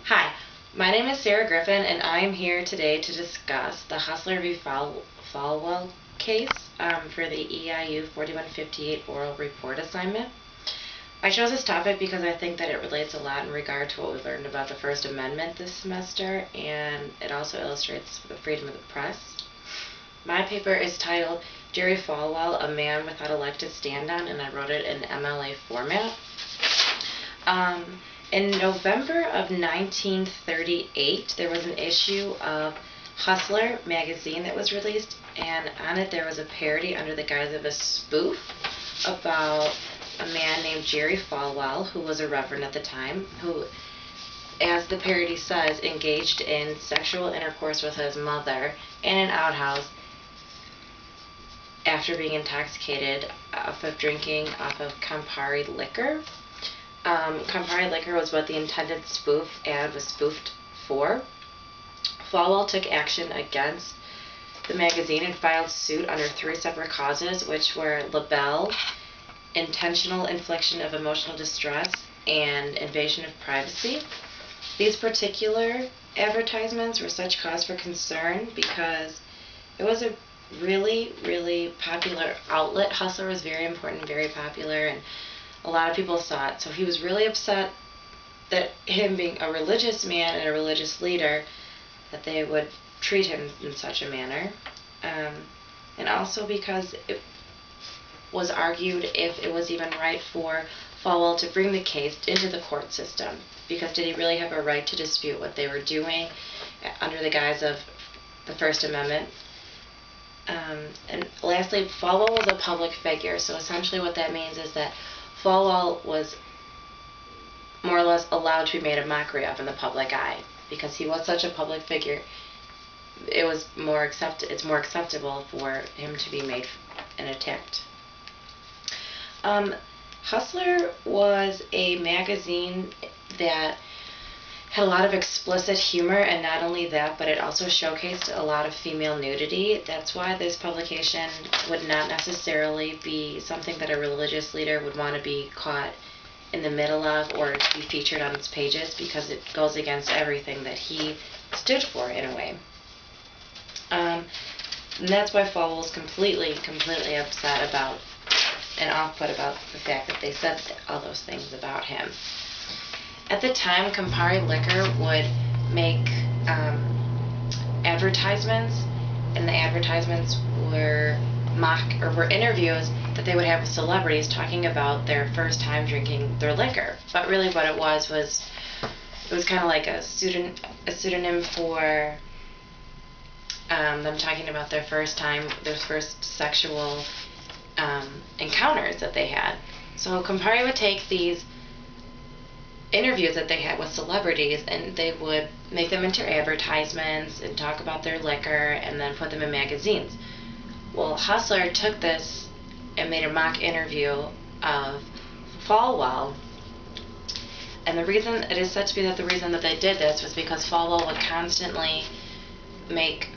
Hi, my name is Sarah Griffin, and I am here today to discuss the Hustler v. Falwell case for the EIU 4158 oral report assignment. I chose this topic because I think that it relates a lot in regard to what we learned about the First Amendment this semester, and it also illustrates the freedom of the press. My paper is titled Jerry Falwell, A Man Without a Leg to Stand On, and I wrote it in MLA format. In November of 1938, there was an issue of Hustler magazine that was released, and on it there was a parody under the guise of a spoof about a man named Jerry Falwell, who was a reverend at the time, who, as the parody says, engaged in sexual intercourse with his mother in an outhouse after being intoxicated off of drinking off of Campari liquor. Campari liquor was what the intended spoof ad was spoofed for. Falwell took action against the magazine and filed suit under 3 separate causes, which were libel, intentional infliction of emotional distress, and invasion of privacy. These particular advertisements were such cause for concern because it was a really popular outlet. Hustler was very important, very popular, and a lot of people saw it. So he was really upset that him being a religious man and a religious leader, that they would treat him in such a manner. And also because it was argued if it was even right for Falwell to bring the case into the court system, because did he really have a right to dispute what they were doing under the guise of the First Amendment? And lastly, Falwell was a public figure, so essentially what that means is that Falwell was more or less allowed to be made a mockery of in the public eye, because he was such a public figure. It's more acceptable for him to be made and attacked. Hustler was a magazine that had a lot of explicit humor, and not only that, but it also showcased a lot of female nudity. That's why this publication would not necessarily be something that a religious leader would want to be caught in the middle of or be featured on its pages, because it goes against everything that he stood for in a way. And that's why Falwell was completely upset about and off-put about the fact that they said all those things about him. At the time, Campari liquor would make advertisements, and the advertisements were interviews that they would have with celebrities talking about their first time drinking their liquor. But really, what it was kind of like a pseudonym for them talking about their first sexual encounters that they had. So Campari would take these interviews that they had with celebrities, and they would make them into advertisements and talk about their liquor and then put them in magazines. Well, Hustler took this and made a mock interview of Falwell, and the reason it is said to be that the reason that they did this was because Falwell would constantly make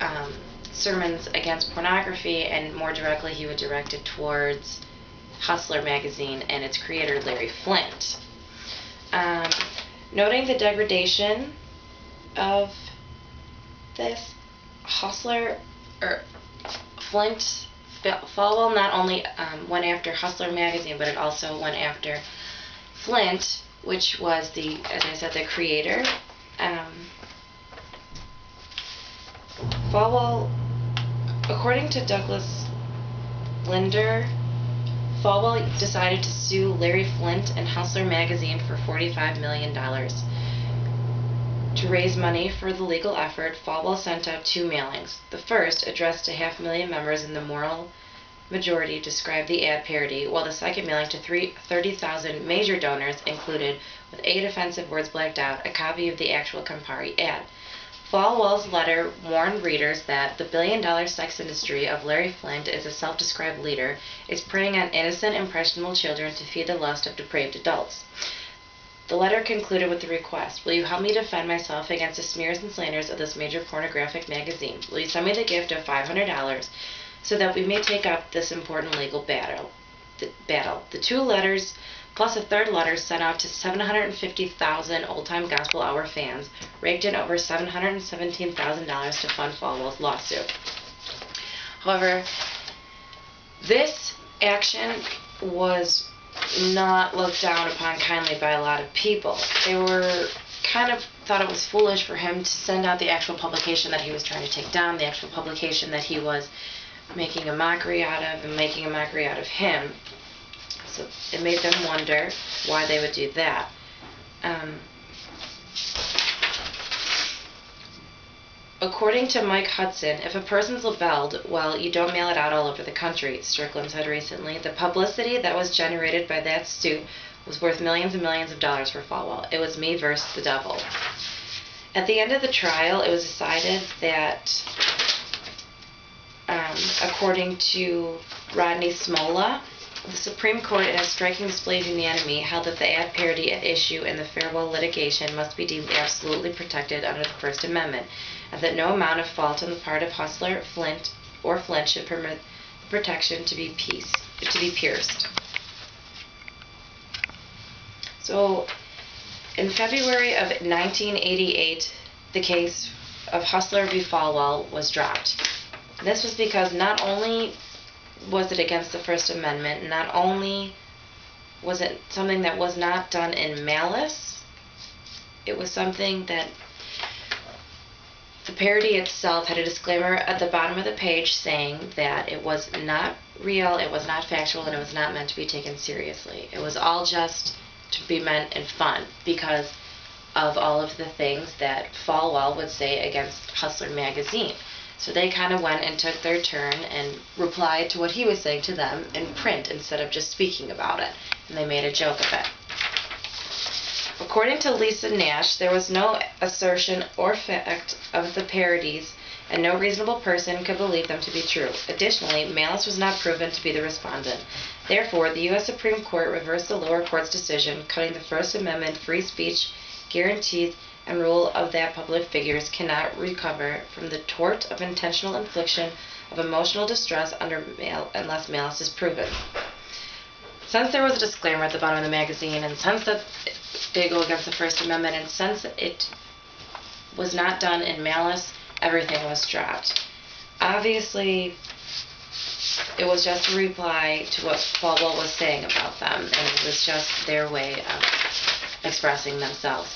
sermons against pornography, and more directly he would direct it towards Hustler magazine and its creator, Larry Flynt. Noting the degradation of this, Falwell not only went after Hustler magazine, but it also went after Flynt, which was as I said, the creator. Falwell, according to Douglas Linder, Falwell decided to sue Larry Flynt and Hustler magazine for $45 million. To raise money for the legal effort, Falwell sent out 2 mailings. The first, addressed to 500,000 members in the moral majority, described the ad parody, while the second mailing to 30,000 major donors included, with 8 offensive words blacked out, a copy of the actual Campari ad. Falwell's letter warned readers that the billion-dollar sex industry of Larry Flynt, as a self-described leader, is preying on innocent, impressionable children to feed the lust of depraved adults. The letter concluded with the request, "Will you help me defend myself against the smears and slanders of this major pornographic magazine? Will you send me the gift of $500 so that we may take up this important legal battle?" the battle. The 2 letters plus a 3rd letter sent out to 750,000 old-time gospel hour fans raked in over $717,000 to fund Falwell's lawsuit. However, this action was not looked down upon kindly by a lot of people. They were kind of thought it was foolish for him to send out the actual publication that he was trying to take down, the actual publication that he was making a mockery out of and making a mockery out of him. So it made them wonder why they would do that. According to Mike Hudson, if a person's libelled, well, you don't mail it out all over the country, Strickland said recently. The publicity that was generated by that suit was worth millions and millions of dollars for Falwell. It was me versus the devil. At the end of the trial, it was decided that, according to Rodney Smolla, the Supreme Court, in a striking display of unanimity, held that the ad parody at issue in the Falwell litigation must be deemed absolutely protected under the First Amendment, and that no amount of fault on the part of Hustler, Flint, or Flint should permit the protection to be pierced. So, in February of 1988, the case of Hustler v. Falwell was dropped. This was because not only was it against the First Amendment, not only was it something that was not done in malice, it was something that the parody itself had a disclaimer at the bottom of the page saying that it was not real, it was not factual, and it was not meant to be taken seriously. It was all just to be meant in fun because of all of the things that Falwell would say against Hustler magazine. So they kind of went and took their turn and replied to what he was saying to them in print instead of just speaking about it. And they made a joke of it. According to Lisa Nash, there was no assertion or fact of the parodies, and no reasonable person could believe them to be true. Additionally, malice was not proven to be the respondent. Therefore, the U.S. Supreme Court reversed the lower court's decision, cutting the First Amendment free speech guarantees and rule of that public figures cannot recover from the tort of intentional infliction of emotional distress unless malice is proven. Since there was a disclaimer at the bottom of the magazine, and since that did go against the First Amendment, and since it was not done in malice, everything was dropped. Obviously, it was just a reply to what Falwell was saying about them, and it was just their way of expressing themselves.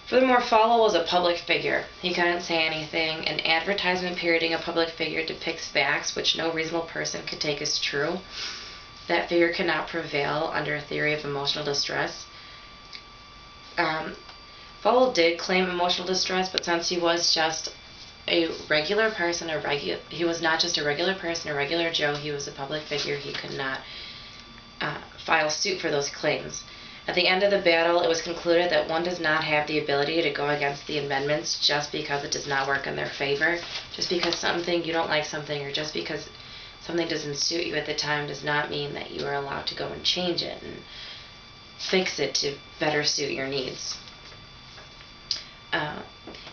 Furthermore, Falwell was a public figure. He couldn't say anything. An advertisement parodying a public figure depicts facts which no reasonable person could take as true. That figure cannot prevail under a theory of emotional distress. Falwell did claim emotional distress, but since he was just a regular person, he was not just a regular person, a regular Joe, he was a public figure, he could not file suit for those claims. At the end of the battle, it was concluded that one does not have the ability to go against the amendments just because it does not work in their favor. Just because you don't like something, or just because something doesn't suit you at the time does not mean that you are allowed to go and change it and fix it to better suit your needs.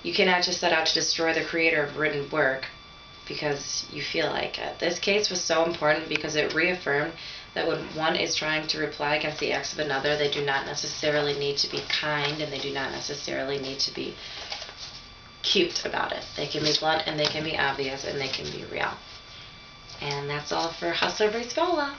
You cannot just set out to destroy the creator of written work because you feel like it. This case was so important because it reaffirmed that when one is trying to reply against the acts of another, they do not necessarily need to be kind, and they do not necessarily need to be cute about it. They can be blunt, and they can be obvious, and they can be real. And that's all for Hustler vs. Falwell.